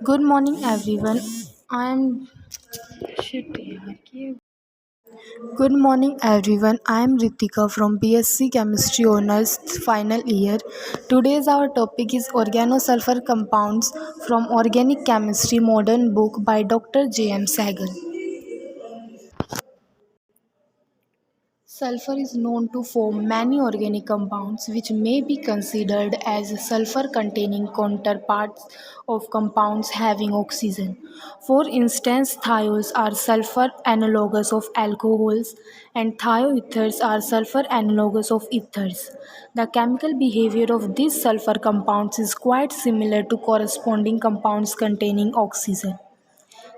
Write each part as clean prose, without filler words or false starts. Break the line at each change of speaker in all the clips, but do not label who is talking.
Good morning, everyone. I'm shit. यार, Good morning, everyone. I am Ritika from BSc Chemistry Honors final year. Today's our topic is organosulfur compounds from Organic Chemistry Modern book by Dr. J.M. Sahgal. Sulfur is known to form many organic compounds which may be considered as sulfur containing counterparts of compounds having oxygen. For instance, thiols are sulfur analogues of alcohols and thioethers are sulfur analogues of ethers. The chemical behavior of these sulfur compounds is quite similar to corresponding compounds containing oxygen.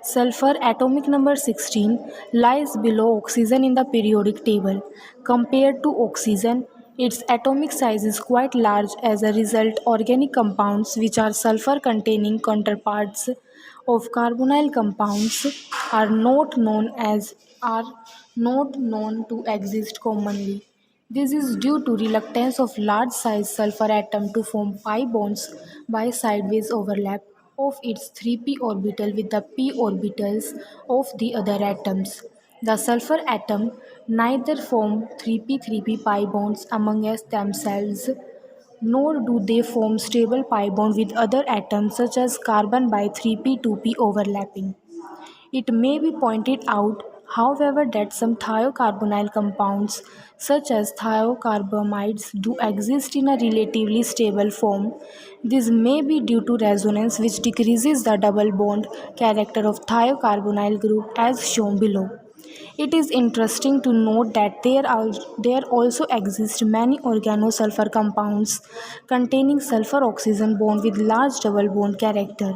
Sulfur atomic number 16 lies below oxygen in the periodic table. Compared to oxygen, its atomic size is quite large. As a result, organic compounds which are sulfur containing counterparts of carbonyl compounds are not known as are not known to exist commonly. This is due to reluctance of large-sized sulfur atom to form pi bonds by sideways overlap of its 3p orbital with the p orbitals of the other atoms. The sulfur atom neither form 3p pi bonds among themselves, nor do they form stable pi bond with other atoms such as carbon by 3p 2p overlapping. It may be pointed out, however, that some thiocarbonyl compounds, such as thiocarbamides, do exist in a relatively stable form. This may be due to resonance, which decreases the double bond character of thiocarbonyl group as shown below. It is interesting to note that there also exist many organosulfur compounds containing sulfur-oxygen bond with large double bond character.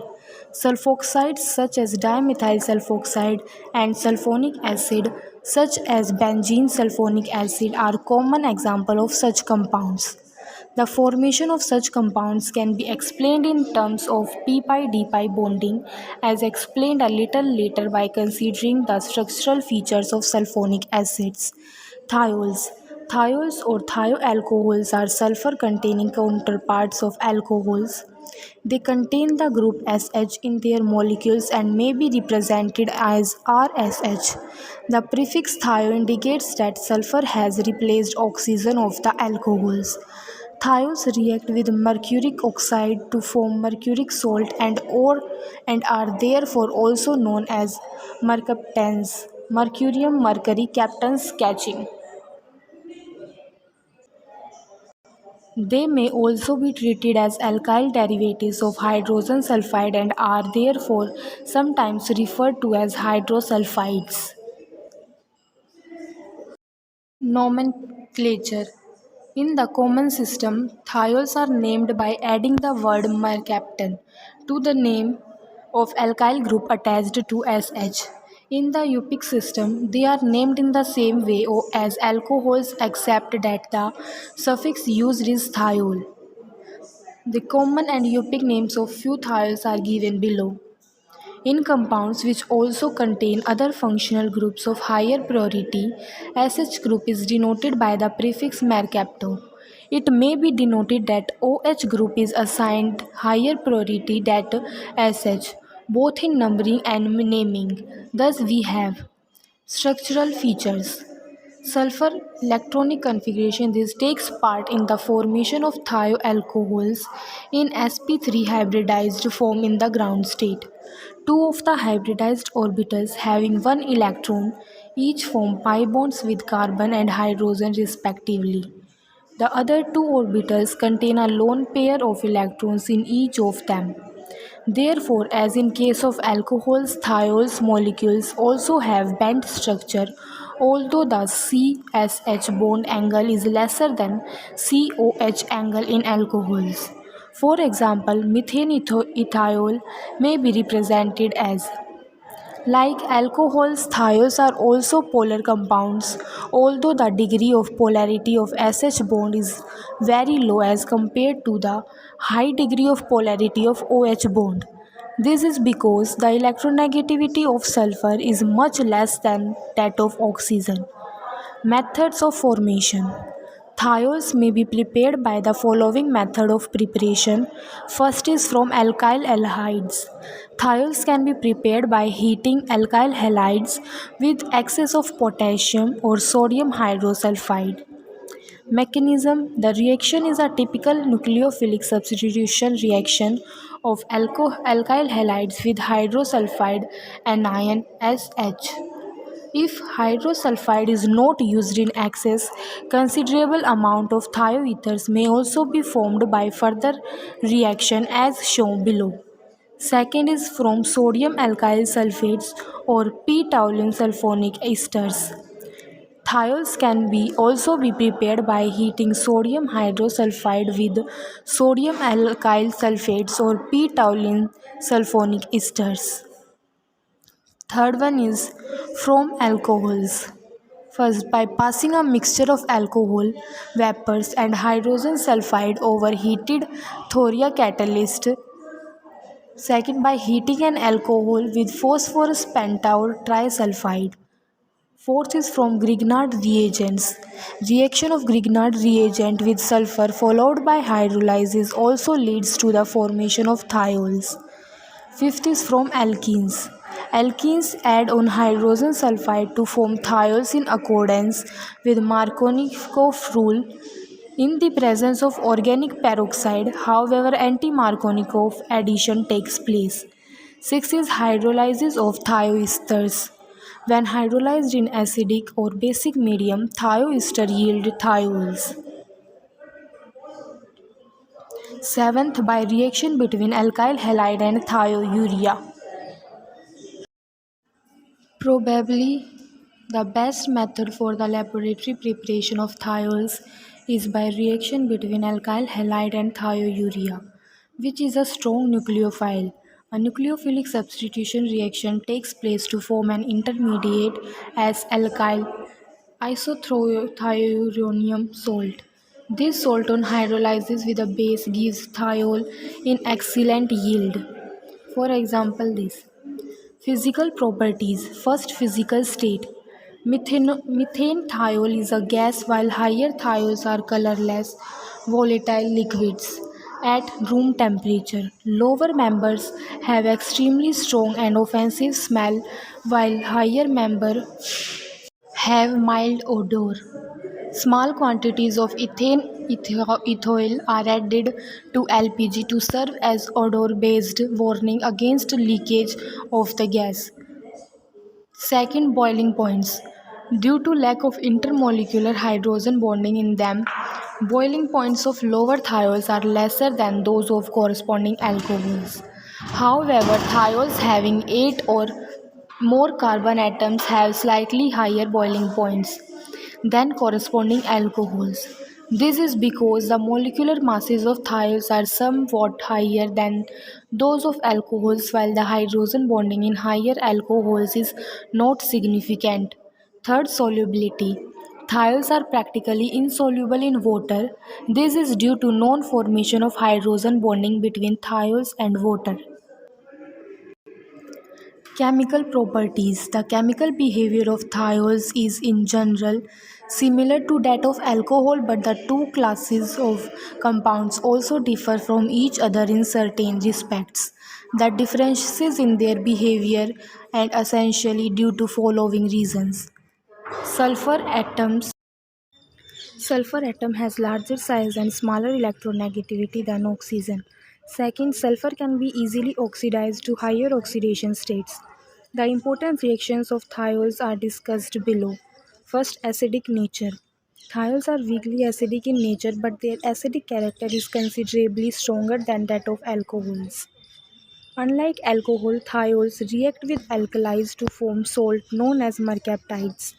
Sulfoxides such as dimethyl sulfoxide and sulfonic acid such as benzene sulfonic acid are common examples of such compounds. The formation of such compounds can be explained in terms of p-pi-d-pi bonding, as explained a little later by considering the structural features of sulfonic acids. Thiols. Thiols or thioalcohols are sulfur-containing counterparts of alcohols. They contain the group SH in their molecules and may be represented as RSH. The prefix thio indicates that sulfur has replaced oxygen of the alcohols. Thiols react with mercuric oxide to form mercuric salt and are therefore also known as mercaptans. Mercurium mercury captains catching. They may also be treated as alkyl derivatives of hydrogen sulfide and are therefore sometimes referred to as hydrosulfides. Nomenclature. In the common system, thiols are named by adding the word mercaptan to the name of alkyl group attached to SH. In the Eupic system, they are named in the same way as alcohols except that the suffix used is thiol. The common and Eupic names of few thiols are given below. In compounds which also contain other functional groups of higher priority, SH group is denoted by the prefix mercapto. It may be denoted that OH group is assigned higher priority than SH, both in numbering and naming. Thus we have structural features. Sulfur electronic configuration. This takes part in the formation of thioalcohols in sp3 hybridized form in the ground state. Two of the hybridized orbitals having one electron each form pi bonds with carbon and hydrogen respectively. The other two orbitals contain a lone pair of electrons in each of them. Therefore, as in case of alcohols, thiols molecules also have bent structure, although the CSH bond angle is lesser than COH angle in alcohols. For example, methane ethiol may be represented as like alcohols, thiols are also polar compounds, although the degree of polarity of SH bond is very low as compared to the high degree of polarity of OH bond. This is because the electronegativity of sulfur is much less than that of oxygen. Methods of formation. Thiols may be prepared by the following method of preparation. First is from alkyl aldehydes. Thiols can be prepared by heating alkyl halides with excess of potassium or sodium hydrosulfide. Mechanism: the reaction is a typical nucleophilic substitution reaction of alkyl halides with hydrosulfide anion SH. If hydrosulfide is not used in excess, considerable amount of thioethers may also be formed by further reaction as shown below. Second is from sodium alkyl sulfates or p-toluene sulfonic esters. Thiols can be also be prepared by heating sodium hydrosulfide with sodium alkyl sulfates or p-toluene sulfonic esters. Third one is from alcohols. First, by passing a mixture of alcohol, vapors, and hydrogen sulfide over heated thoria catalyst. Second, by heating an alcohol with phosphorus pentaur trisulfide. Fourth is from Grignard reagents. Reaction of Grignard reagent with sulfur followed by hydrolysis also leads to the formation of thiols. Fifth is from alkenes. Alkenes add on hydrogen sulfide to form thiols in accordance with Markovnikov rule in the presence of organic peroxide. However, anti-Markovnikov addition takes place. Sixth is hydrolysis of thioesters. When hydrolyzed in acidic or basic medium, thioester yield thiols. Seventh, by reaction between alkyl halide and thiourea. Probably the best method for the laboratory preparation of thiols is by reaction between alkyl halide and thiourea, which is a strong nucleophile. A nucleophilic substitution reaction takes place to form an intermediate as alkyl isothiuronium salt. This salt on hydrolysis with a base gives thiol in excellent yield. For example, this. Physical properties. First, physical state. Methane thiol is a gas while higher thiols are colorless, volatile liquids at room temperature. Lower members have extremely strong and offensive smell while higher members have mild odor. Small quantities of ethyl are added to LPG to serve as odor-based warning against leakage of the gas. Second, boiling points. Due to lack of intermolecular hydrogen bonding in them, boiling points of lower thiols are lesser than those of corresponding alcohols. However, thiols having 8 or more carbon atoms have slightly higher boiling points than corresponding alcohols. This is because the molecular masses of thiols are somewhat higher than those of alcohols, while the hydrogen bonding in higher alcohols is not significant. Third, solubility. Thiols are practically insoluble in water. This is due to non-formation of hydrogen bonding between thiols and water. Chemical properties. The chemical behavior of thiols is in general similar to that of alcohol, but the two classes of compounds also differ from each other in certain respects. The differences in their behavior and essentially due to following reasons. Sulfur atoms Sulfur atom has larger size and smaller electronegativity than oxygen. Second, sulfur can be easily oxidized to higher oxidation states. The important reactions of thiols are discussed below. First, acidic nature. Thiols are weakly acidic in nature, but their acidic character is considerably stronger than that of alcohols. Unlike alcohol, thiols react with alkalis to form salt known as mercaptides.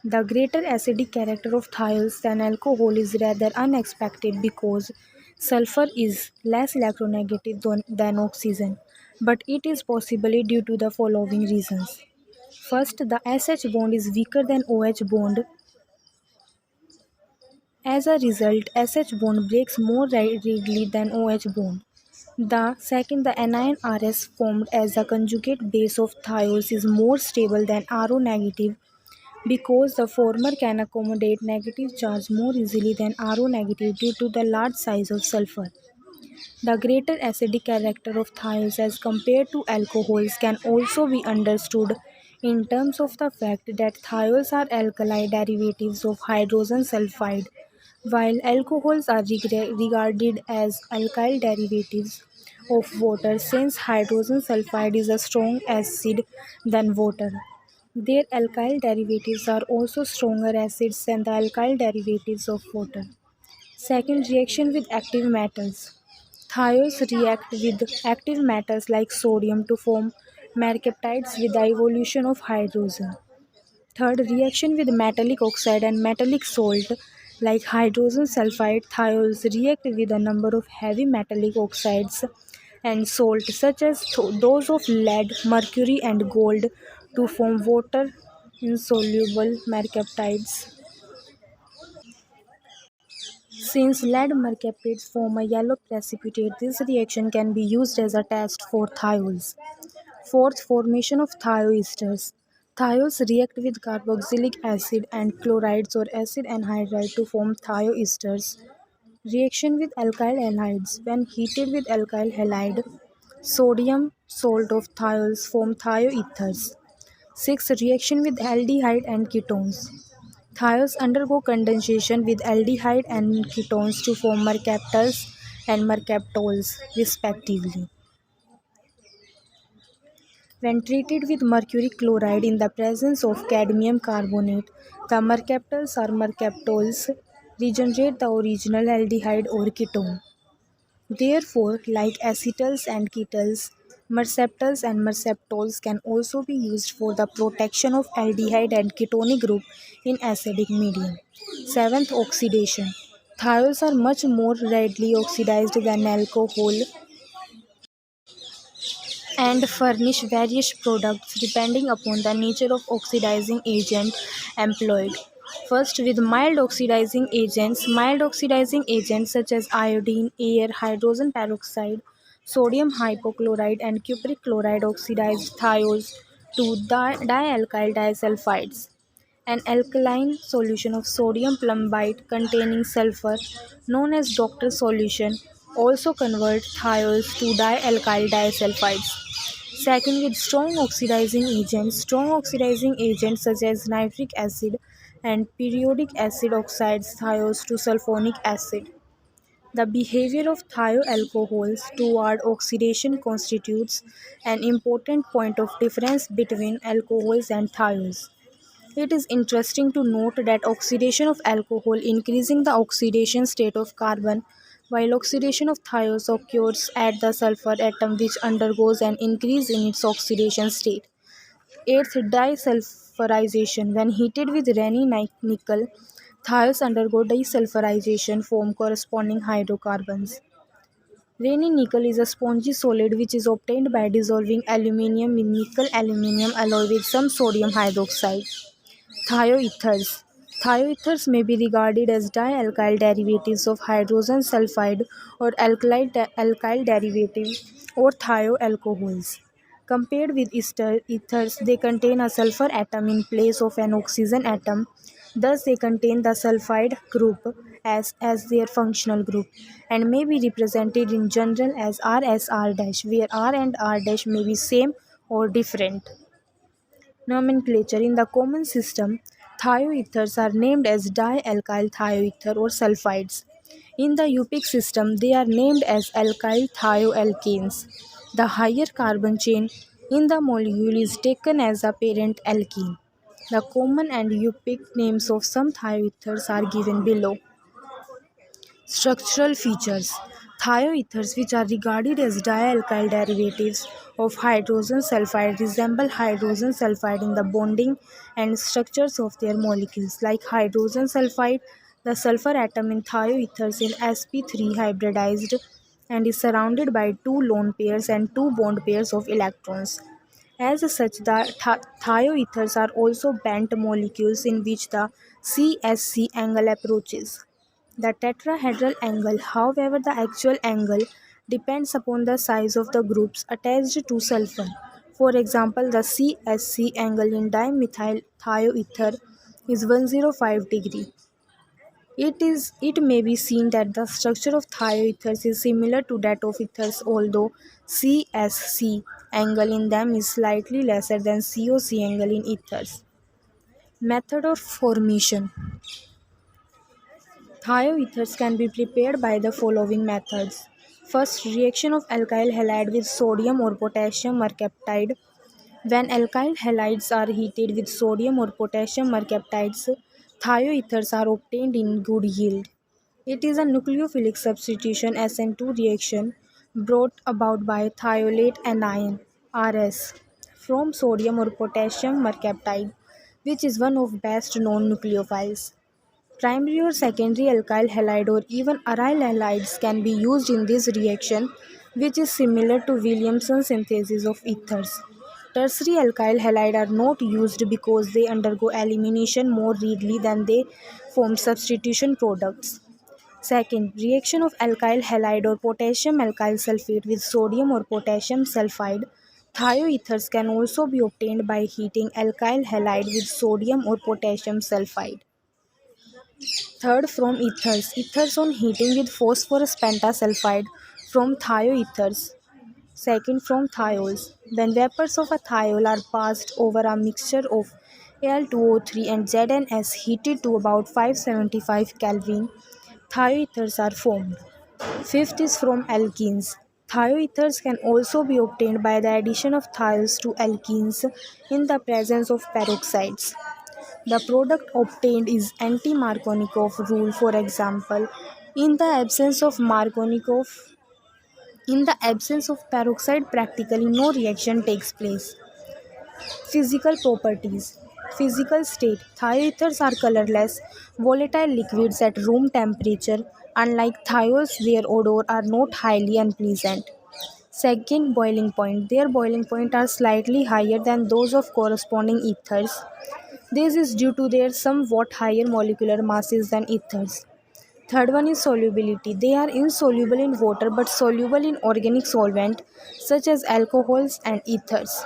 The greater acidic character of thiols than alcohol is rather unexpected because sulfur is less electronegative than oxygen, but it is possibly due to the following reasons. First, the SH bond is weaker than OH bond. As a result, SH bond breaks more readily than OH bond. The anion RS formed as the conjugate base of thiols is more stable than RO negative, because the former can accommodate negative charge more easily than Ro negative due to the large size of sulfur. The greater acidic character of thiols as compared to alcohols can also be understood in terms of the fact that thiols are alkali derivatives of hydrogen sulfide, while alcohols are regarded as alkyl derivatives of water since hydrogen sulfide is a strong acid than water. Their alkyl derivatives are also stronger acids than the alkyl derivatives of water. Second, reaction with active metals. Thiols react with active metals like sodium to form mercaptides with the evolution of hydrogen. Third, reaction with metallic oxide and metallic salt like hydrogen sulfide. Thiols react with a number of heavy metallic oxides and salt such as those of lead, mercury and gold to form water insoluble mercaptides. Since lead mercaptates form a yellow precipitate, this reaction can be used as a test for thiols. Fourth, formation of thioesters. Thiols react with carboxylic acid and chlorides or acid anhydride to form thioesters. Reaction with alkyl halides. When heated with alkyl halide, sodium salt of thiols form thioethers. 6. Reaction with aldehyde and ketones. Thiols undergo condensation with aldehyde and ketones to form mercaptals and mercaptols, respectively. When treated with mercury chloride in the presence of cadmium carbonate, the mercaptals or mercaptols regenerate the original aldehyde or ketone. Therefore, like acetals and ketols, merceptals and merceptols can also be used for the protection of aldehyde and ketonic group in acidic medium. Seventh, oxidation. Thiols are much more readily oxidized than alcohol and furnish various products depending upon the nature of oxidizing agent employed. First, with mild oxidizing agents such as iodine, air, hydrogen peroxide, sodium hypochlorite, and cupric chloride oxidize thiols to dialkyl disulfides. An alkaline solution of sodium plumbite containing sulfur, known as Doctor solution, also converts thiols to dialkyl disulfides. Second, with strong oxidizing agents such as nitric acid and periodic acid oxides thiols to sulfonic acid. The behavior of thioalcohols toward oxidation constitutes an important point of difference between alcohols and thiols. It is interesting to note that oxidation of alcohol increasing the oxidation state of carbon, while oxidation of thiols occurs at the sulfur atom which undergoes an increase in its oxidation state. Eighth, disulfurization. When heated with Raney nickel, thiols undergo desulfurization, form corresponding hydrocarbons. Raney nickel is a spongy solid which is obtained by dissolving aluminium in nickel aluminium alloy with some sodium hydroxide. Thioethers. Thioethers may be regarded as dialkyl derivatives of hydrogen sulfide or alkyl derivative or thioalcohols. Compared with ethers, they contain a sulfur atom in place of an oxygen atom. Thus, they contain the sulfide group as their functional group and may be represented in general as RSR-, where R and R- may be same or different. Nomenclature. In the common system, thioethers are named as dialkyl thioether or sulfides. In the Eupic system, they are named as alkyl thioalkanes. The higher carbon chain in the molecule is taken as a parent alkene. The common and Eupic names of some thioethers are given below. Structural features. Thioethers, which are regarded as dialkyl derivatives of hydrogen sulfide, resemble hydrogen sulfide in the bonding and structures of their molecules. Like hydrogen sulfide, the sulfur atom in thioethers is sp3 hybridized and is surrounded by two lone pairs and two bond pairs of electrons. As such, the thioethers are also bent molecules in which the CSC angle approaches the tetrahedral angle. However, the actual angle depends upon the size of the groups attached to sulfur. For example, the CSC angle in dimethyl thioether is 105 degree. It may be seen that the structure of thioethers is similar to that of ethers, although CSC angle in them is slightly lesser than COC angle in ethers. Method of formation. Thioethers can be prepared by the following methods. First, reaction of alkyl halide with sodium or potassium mercaptide. When alkyl halides are heated with sodium or potassium mercaptides, thioethers are obtained in good yield. It is a nucleophilic substitution SN2 reaction brought about by thiolate anion RS from sodium or potassium mercaptide, which is one of best known nucleophiles. Primary or secondary alkyl halide or even aryl halides can be used in this reaction, which is similar to Williamson synthesis of ethers. Tertiary alkyl halide are not used because they undergo elimination more readily than they form substitution products. Second, reaction of alkyl halide or potassium alkyl sulfate with sodium or potassium sulfide. Thioethers can also be obtained by heating alkyl halide with sodium or potassium sulfide. Third, from ethers. Ethers on heating with phosphorus pentasulfide from thioethers. Second, from thiols. When vapors of a thiol are passed over a mixture of Al2O3 and ZnS heated to about 575 Kelvin, thioethers are formed. Fifth is from alkenes. Thioethers can also be obtained by the addition of thiols to alkenes in the presence of peroxides. The product obtained is anti-Markovnikov rule. For example, in the absence of Markovnikov, in the absence of peroxide, practically no reaction takes place. Physical properties. Physical state. Thioethers are colorless, volatile liquids at room temperature, unlike thiols their odor are not highly unpleasant. Second, boiling point. Their boiling point are slightly higher than those of corresponding ethers. This is due to their somewhat higher molecular masses than ethers. Third one is solubility. They are insoluble in water but soluble in organic solvent such as alcohols and ethers.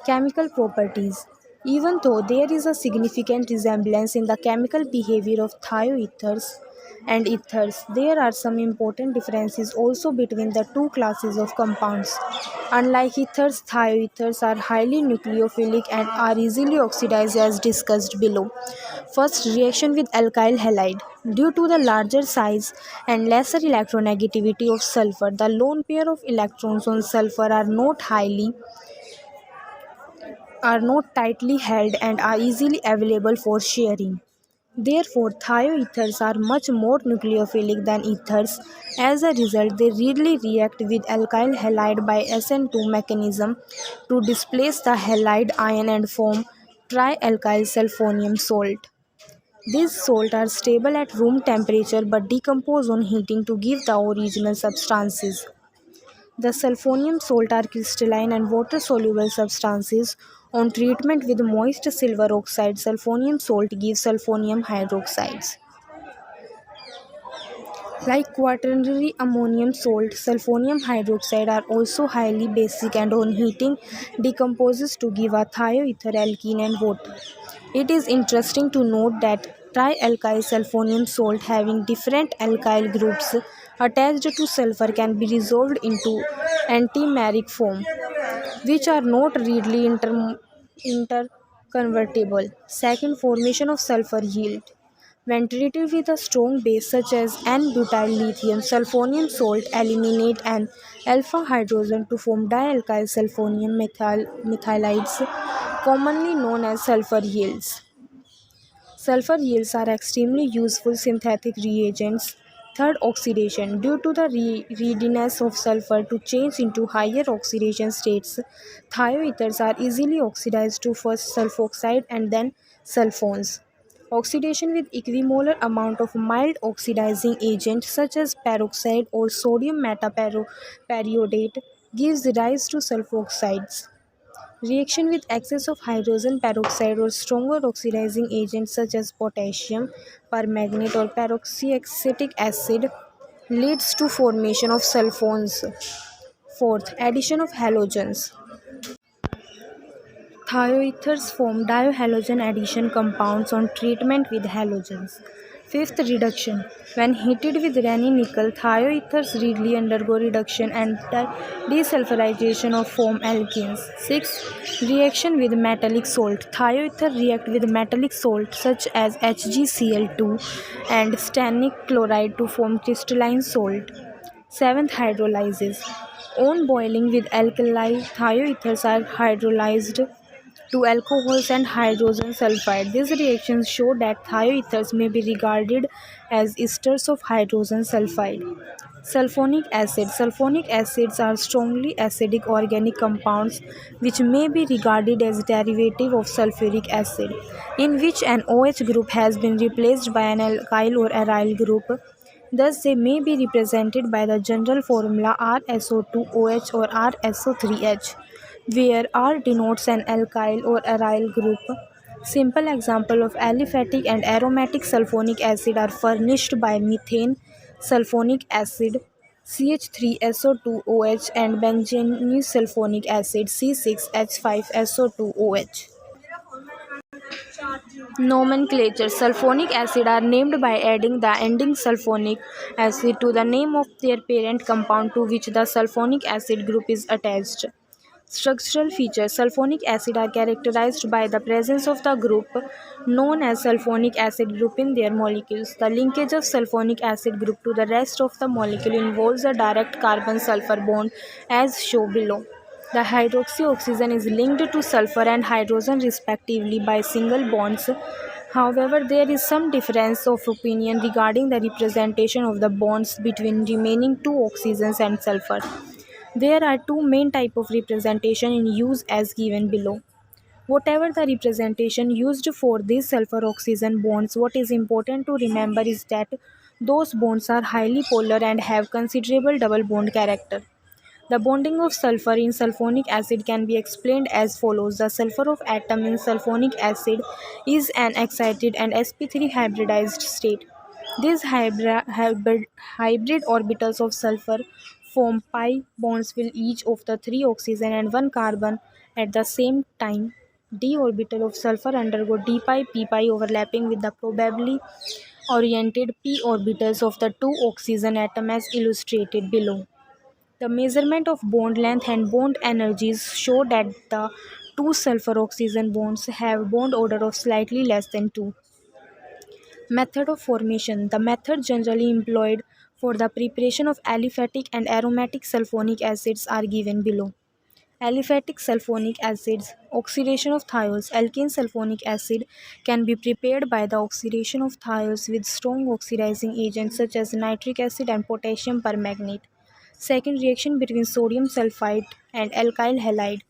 Chemical properties. Even though there is a significant resemblance in the chemical behavior of thioethers and ethers, there are some important differences also between the two classes of compounds. Unlike ethers, thioethers are highly nucleophilic and are easily oxidized as discussed below. First, reaction with alkyl halide. Due to the larger size and lesser electronegativity of sulfur, the lone pair of electrons on sulfur are not tightly held and are easily available for sharing. Therefore, thioethers are much more nucleophilic than ethers. As a result, they readily react with alkyl halide by SN2 mechanism to displace the halide ion and form trialkyl sulfonium salt. These salts are stable at room temperature but decompose on heating to give the original substances. The sulfonium salt are crystalline and water-soluble substances. On treatment with moist silver oxide, sulfonium salt gives sulfonium hydroxides. Like quaternary ammonium salt, sulfonium hydroxide are also highly basic and on heating decomposes to give a thioether alkene and water. It is interesting to note that trialkyl sulfonium salt having different alkyl groups attached to sulfur can be resolved into antimeric form, which are not readily interconvertible. Second, formation of sulfur yield. When treated with a strong base such as N-butyl lithium, sulfonium salt eliminate an alpha hydrogen to form dialkyl sulfonium methylides, commonly known as sulfur yields. Sulfur yields are extremely useful synthetic reagents. Third, oxidation. Due to the readiness of sulfur to change into higher oxidation states, thioethers are easily oxidized to first sulfoxide and then sulfones. Oxidation with equimolar amount of mild oxidizing agent such as peroxide or sodium metaperiodate gives rise to sulfoxides. Reaction with excess of hydrogen peroxide or stronger oxidizing agents such as potassium permanganate or peroxyacetic acid leads to formation of sulfones. Fourth, addition of halogens. Thioethers form dihalogen addition compounds on treatment with halogens. Fifth, reduction. When heated with Raney nickel, thioethers readily undergo reduction and desulfurization of form alkenes. Sixth, reaction with metallic salt. Thioether react with metallic salt such as HgCl2 and stannic chloride to form crystalline salt. Seventh, hydrolysis. On boiling with alkali, thioethers are hydrolyzed to alcohols and hydrogen sulfide. These reactions show that thioethers may be regarded as esters of hydrogen sulfide. Sulfonic acid. Sulfonic acids are strongly acidic organic compounds which may be regarded as derivative of sulfuric acid, in which an OH group has been replaced by an alkyl or aryl group. Thus, they may be represented by the general formula RSO2OH or RSO3H, where R denotes an alkyl or aryl group. Simple example of aliphatic and aromatic sulfonic acid are furnished by methane sulfonic acid CH3SO2OH and benzene sulfonic acid C6H5SO2OH. Nomenclature. Sulfonic acid are named by adding the ending sulfonic acid to the name of their parent compound to which the sulfonic acid group is attached. Structural features. Sulfonic acid are characterized by the presence of the group known as sulfonic acid group in their molecules. The linkage of sulfonic acid group to the rest of the molecule involves a direct carbon-sulfur bond as shown below. The hydroxy oxygen is linked to sulfur and hydrogen respectively by single bonds. However, there is some difference of opinion regarding the representation of the bonds between remaining two oxygens and sulfur. There are two main types of representation in use as given below. Whatever the representation used for these sulfur-oxygen bonds, what is important to remember is that those bonds are highly polar and have considerable double bond character. The bonding of sulfur in sulfonic acid can be explained as follows. The sulfur of atom in sulfonic acid is an excited and sp3 hybridized state. These hybrid orbitals of sulfur form pi bonds with each of the three oxygen and one carbon at the same time. D orbital of sulfur undergo d pi p pi overlapping with the probably oriented p orbitals of the two oxygen atom as illustrated below. The measurement of bond length and bond energies show that the two sulfur-oxygen bonds have bond order of slightly less than 2. Method of formation. The method generally employed for the preparation of aliphatic and aromatic sulfonic acids are given below. Aliphatic sulfonic acids. Oxidation of thiols. Alkane sulfonic acid can be prepared by the oxidation of thiols with strong oxidizing agents such as nitric acid and potassium permanganate. Second, reaction between sodium sulfite and alkyl halide.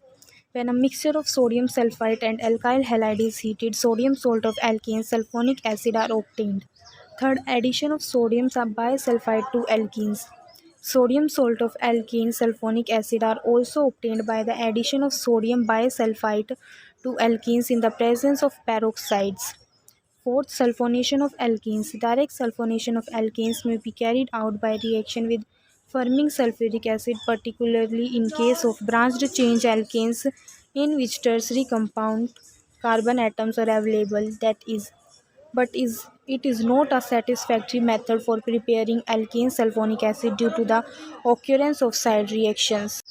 When a mixture of sodium sulfite and alkyl halide is heated, sodium salt of alkane sulfonic acid are obtained. Third, addition of sodium bisulfite to alkenes. Sodium salt of alkane sulfonic acid are also obtained by the addition of sodium bisulfite to alkenes in the presence of peroxides. Fourth, sulfonation of alkenes. Direct sulfonation of alkenes may be carried out by reaction with forming sulfuric acid, particularly in case of branched chain alkanes in which tertiary compound carbon atoms are available. It is not a satisfactory method for preparing alkane sulfonic acid due to the occurrence of side reactions.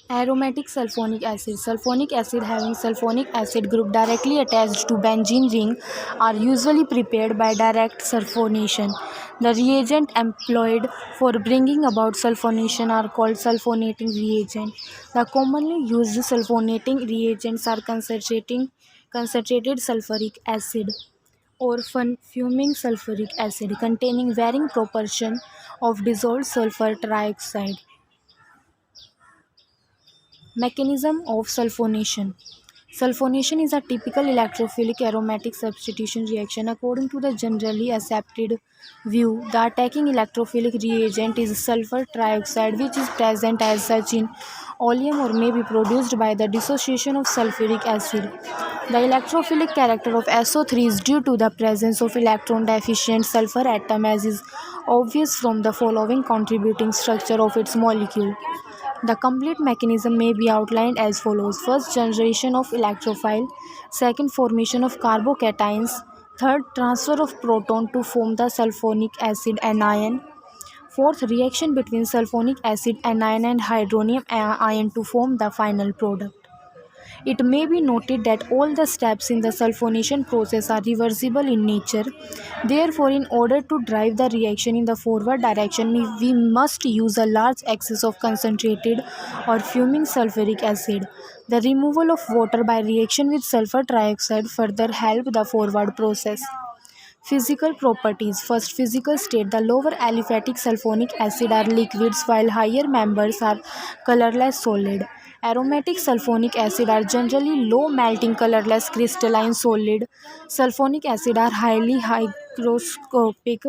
Aromatic sulfonic acid. Sulfonic acid having sulfonic acid group directly attached to benzene ring are usually prepared by direct sulfonation. The reagent employed for bringing about sulfonation are called sulfonating reagent. The commonly used sulfonating reagents are concentrated sulfuric acid or fuming sulfuric acid containing varying proportion of dissolved sulfur trioxide. Mechanism of sulfonation. Sulfonation is a typical electrophilic aromatic substitution reaction. According to the generally accepted view, the attacking electrophilic reagent is sulfur trioxide, which is present as such in oleum or may be produced by the dissociation of sulfuric acid. The electrophilic character of SO3 is due to the presence of electron deficient sulfur atom, as is obvious from the following contributing structure of its molecule. The complete mechanism may be outlined as follows: first, generation of electrophile; second, formation of carbocations; third, transfer of proton to form the sulfonic acid anion; fourth, reaction between sulfonic acid anion and hydronium ion to form the final product. It may be noted that all the steps in the sulfonation process are reversible in nature. Therefore, in order to drive the reaction in the forward direction, we must use a large excess of concentrated or fuming sulfuric acid. The removal of water by reaction with sulfur trioxide further help the forward process. Physical properties. First, physical state. The lower aliphatic sulfonic acid are liquids while higher members are colorless solid. Aromatic sulfonic acid are generally low melting colorless crystalline solid. Sulfonic acid are highly hygroscopic,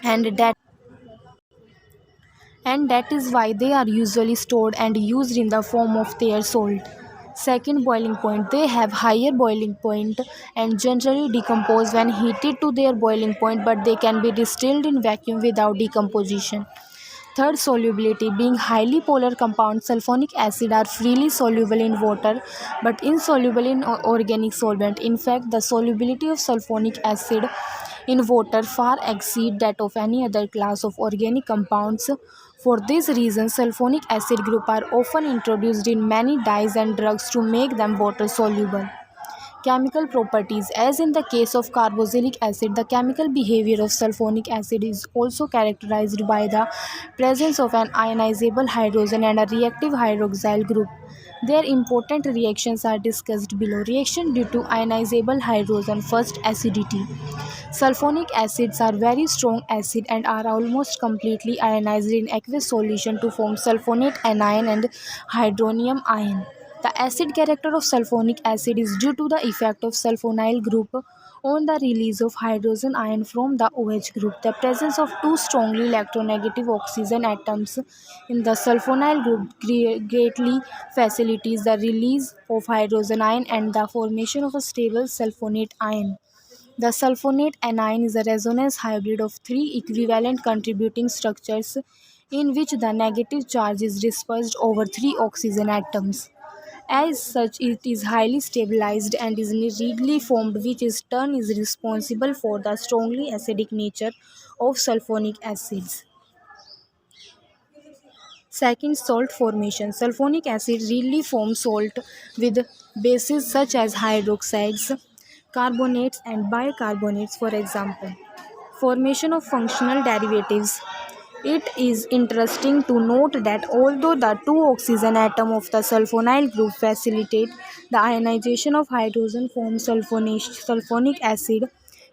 and that is why they are usually stored and used in the form of their salt. Second, boiling point. They have higher boiling point and generally decompose when heated to their boiling point, but they can be distilled in vacuum without decomposition. Third, solubility. Being highly polar compounds, sulfonic acid are freely soluble in water but insoluble in organic solvent. In fact, the solubility of sulfonic acid in water far exceed that of any other class of organic compounds. For this reason, sulfonic acid group are often introduced in many dyes and drugs to make them water soluble. Chemical properties. As in the case of carboxylic acid, the chemical behavior of sulfonic acid is also characterized by the presence of an ionizable hydrogen and a reactive hydroxyl group. Their important reactions are discussed below. Reaction due to ionizable hydrogen. First, acidity. Sulfonic acids are very strong acid and are almost completely ionized in aqueous solution to form sulfonate anion and hydronium ion. The acid character of sulfonic acid is due to the effect of sulfonyl group on the release of hydrogen ion from the OH group. The presence of two strongly electronegative oxygen atoms in the sulfonyl group greatly facilitates the release of hydrogen ion and the formation of a stable sulfonate ion. The sulfonate anion is a resonance hybrid of three equivalent contributing structures in which the negative charge is dispersed over three oxygen atoms. As such, it is highly stabilized and is readily formed, which in turn is responsible for the strongly acidic nature of sulfonic acids. Second, salt formation. Sulfonic acid readily forms salt with bases such as hydroxides, carbonates, and bicarbonates, for example. Formation of functional derivatives. It is interesting to note that although the two oxygen atoms of the sulfonyl group facilitate the ionization of hydrogen from sulfonic acid,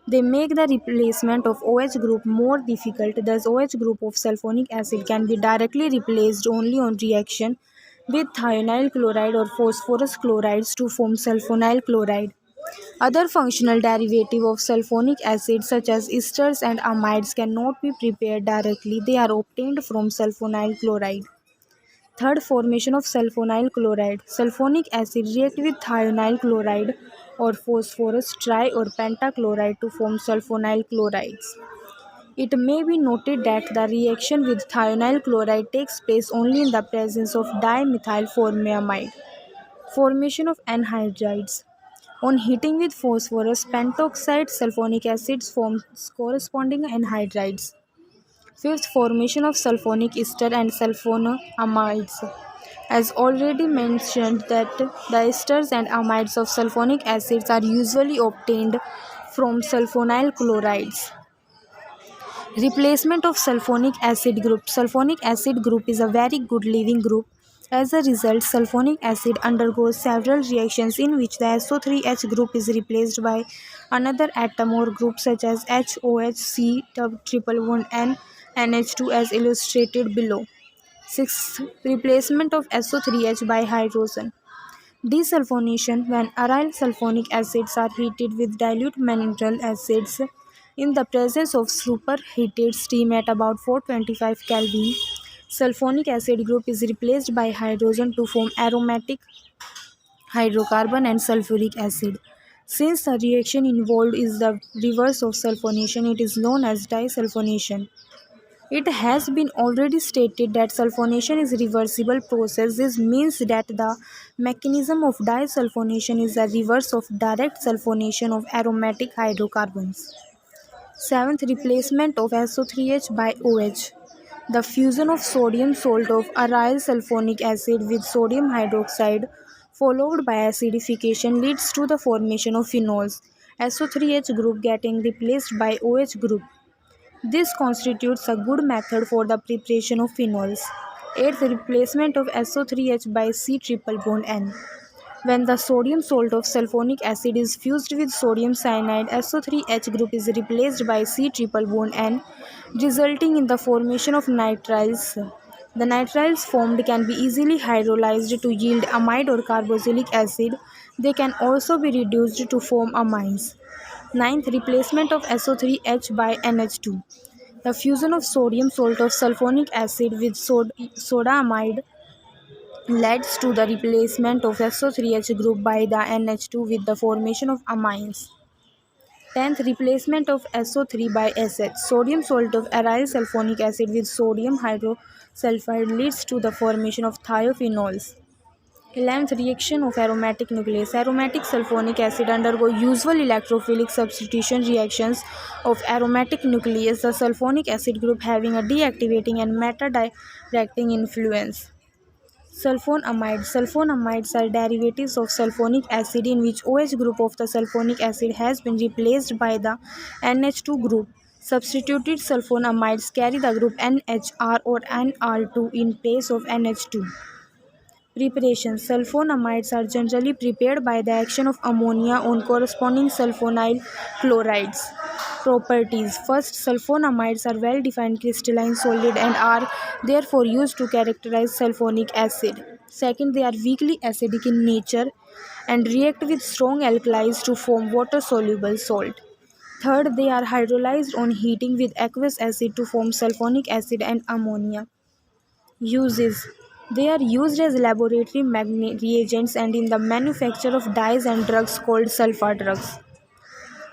they make the replacement of OH group more difficult. Thus, OH group of sulfonic acid can be directly replaced only on reaction with thionyl chloride or phosphorus chlorides to form sulfonyl chloride. Other functional derivatives of sulfonic acid such as esters and amides cannot be prepared directly. They are obtained from sulfonyl chloride. Third, formation of sulfonyl chloride. Sulfonic acid react with thionyl chloride or phosphorus tri or pentachloride to form sulfonyl chlorides. It may be noted that the reaction with thionyl chloride takes place only in the presence of dimethylformiamide. Formation of anhydrides. On heating with phosphorus pentoxide, sulfonic acids form corresponding anhydrides. Fifth, formation of sulfonic ester and sulfonamides. As already mentioned, that the esters and amides of sulfonic acids are usually obtained from sulfonyl chlorides. Replacement of sulfonic acid group. Sulfonic acid group is a very good leaving group. As a result, sulfonic acid undergoes several reactions in which the SO3H group is replaced by another atom or group such as HOHC triple bond N NH2 as illustrated below. 6. Replacement of SO3H by hydrogen. Desulfonation. When aryl sulfonic acids are heated with dilute mineral acids in the presence of superheated steam at about 425 Kelvin, sulfonic acid group is replaced by hydrogen to form aromatic hydrocarbon and sulfuric acid. Since the reaction involved is the reverse of sulfonation, it is known as disulfonation. It has been already stated that sulfonation is a reversible process. This means that the mechanism of disulfonation is a reverse of direct sulfonation of aromatic hydrocarbons. Seventh, replacement of SO3H by OH. The fusion of sodium salt of aryl sulfonic acid with sodium hydroxide followed by acidification leads to the formation of phenols, SO3H group getting replaced by OH group. This constitutes a good method for the preparation of phenols. Eighth, replacement of SO3H by C triple bond N. When the sodium salt of sulfonic acid is fused with sodium cyanide, SO3H group is replaced by C triple bond N, resulting in the formation of nitriles. The nitriles formed can be easily hydrolyzed to yield amide or carboxylic acid. They can also be reduced to form amines. Ninth, replacement of SO3H by NH2. The fusion of sodium salt of sulfonic acid with soda amide leads to the replacement of SO3H group by the NH2 with the formation of amines. 10th, replacement of SO3 by SH. Sodium salt of aryl sulfonic acid with sodium hydrosulfide leads to the formation of thiophenols. 11th, reaction of aromatic nucleus. Aromatic sulfonic acid undergo usual electrophilic substitution reactions of aromatic nucleus, the sulfonic acid group having a deactivating and meta-directing influence. Sulfonamides. Sulfonamides are derivatives of sulfonic acid in which OH group of the sulfonic acid has been replaced by the NH2 group. Substituted sulfonamides carry the group NHR or NR2 in place of NH2. Preparation. Sulfonamides are generally prepared by the action of ammonia on corresponding sulfonyl chlorides. Properties. First, sulfonamides are well-defined crystalline solid and are therefore used to characterize sulfonic acid. Second, they are weakly acidic in nature and react with strong alkalis to form water-soluble salt. Third, they are hydrolyzed on heating with aqueous acid to form sulfonic acid and ammonia. Uses. They are used as laboratory reagents and in the manufacture of dyes and drugs called sulfa drugs.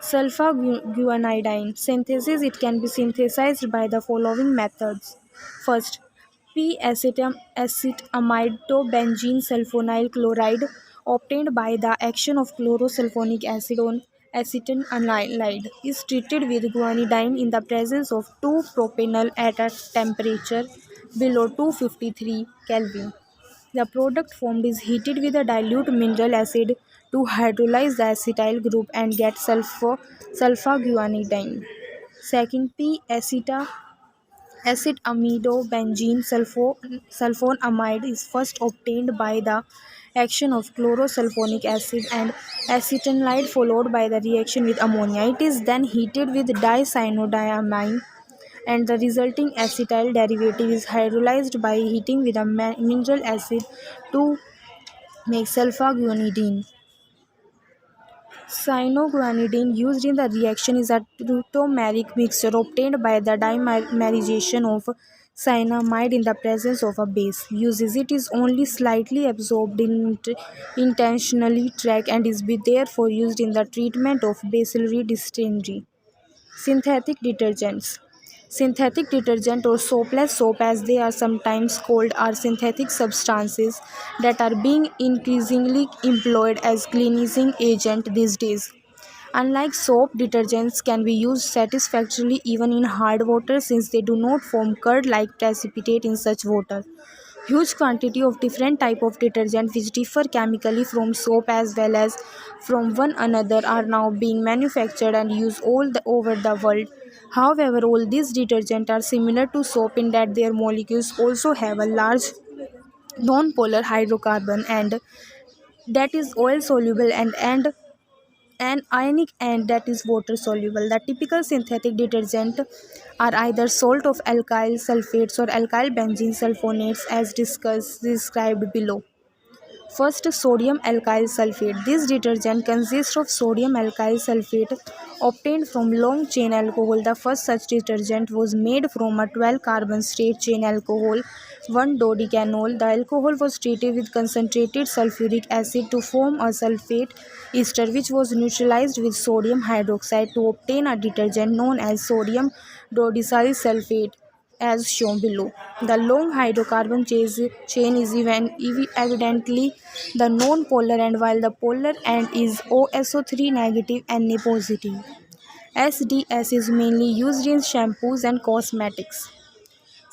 Sulfaguanidine synthesis. It can be synthesized by the following methods. First, P-acetamide to benzene sulfonyl chloride obtained by the action of chlorosulfonic acid on acetanilide is treated with guanidine in the presence of 2-propanol at a temperature below 253 Kelvin. The product formed is heated with a dilute mineral acid to hydrolyze the acetyl group and get sulfaguanidine. Second, acetamidobenzene sulfonamide is first obtained by the action of chlorosulfonic acid and acetanilide followed by the reaction with ammonia. It is then heated with dicyanodiamine and the resulting acetyl derivative is hydrolyzed by heating with a mineral acid to make sulfaguanidine. Cyanoguanidine used in the reaction is a tautomeric mixture obtained by the dimerization of cyanamide in the presence of a base. Uses. It is only slightly absorbed in intentionally track and is therefore used in the treatment of bacillary dysentery. Synthetic detergents. Synthetic detergent or soapless soap as they are sometimes called are synthetic substances that are being increasingly employed as cleansing agent these days. Unlike soap, detergents can be used satisfactorily even in hard water since they do not form curd-like precipitate in such water. Huge quantity of different type of detergent which differ chemically from soap as well as from one another are now being manufactured and used over the world. However, all these detergents are similar to soap in that their molecules also have a large non-polar hydrocarbon and that is oil soluble and an ionic and that is water soluble. The typical synthetic detergent are either salt of alkyl sulfates or alkyl benzene sulfonates as described below. First, sodium alkyl sulfate. This detergent consists of sodium alkyl sulfate obtained from long chain alcohol. The first such detergent was made from a 12 carbon straight chain alcohol, 1-dodecanol. The alcohol was treated with concentrated sulfuric acid to form a sulfate ester which was neutralized with sodium hydroxide to obtain a detergent known as sodium dodecyl sulfate. as shown below. The long hydrocarbon chain is evidently the non-polar end, while the polar end is OSO3 negative Na positive. SDS is mainly used in shampoos and cosmetics.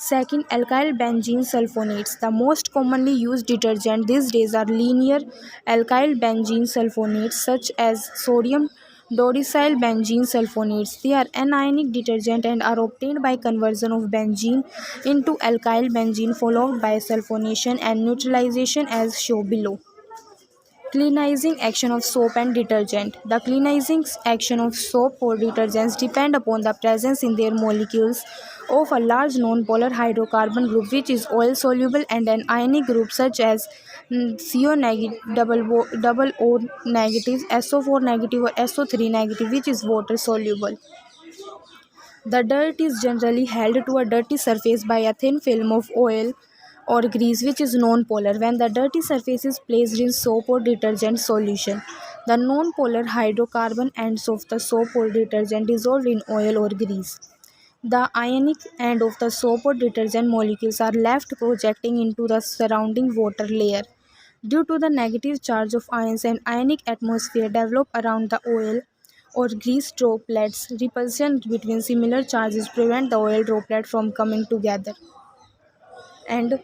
Second, alkyl benzene sulfonates. The most commonly used detergent these days are linear alkyl benzene sulfonates such as sodium dodecyl benzene sulfonates. They are anionic detergent and are obtained by conversion of benzene into alkyl benzene followed by sulfonation and neutralization as shown below. Cleansing action of soap and detergent. The cleansing action of soap or detergents depend upon the presence in their molecules of a large non-polar hydrocarbon group which is oil soluble and an ionic group such as CO negative, double O negative, SO4 negative or SO3 negative which is water soluble. The dirt is generally held to a dirty surface by a thin film of oil or grease which is non-polar. When the dirty surface is placed in soap or detergent solution, the non-polar hydrocarbon ends of the soap or detergent dissolved in oil or grease. The ionic end of the soap or detergent molecules are left projecting into the surrounding water layer. Due to the negative charge of ions and ionic atmosphere developed around the oil or grease droplets, repulsion between similar charges prevent the oil droplet from coming together and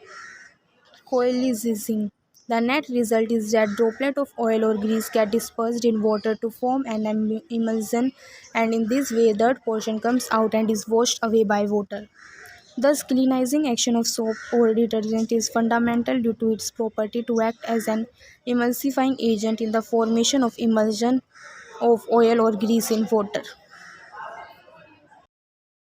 coalescing. The net result is that droplet of oil or grease get dispersed in water to form an emulsion, and in this way dirt portion comes out and is washed away by water. Thus, cleansing action of soap or detergent is fundamental due to its property to act as an emulsifying agent in the formation of emulsion of oil or grease in water.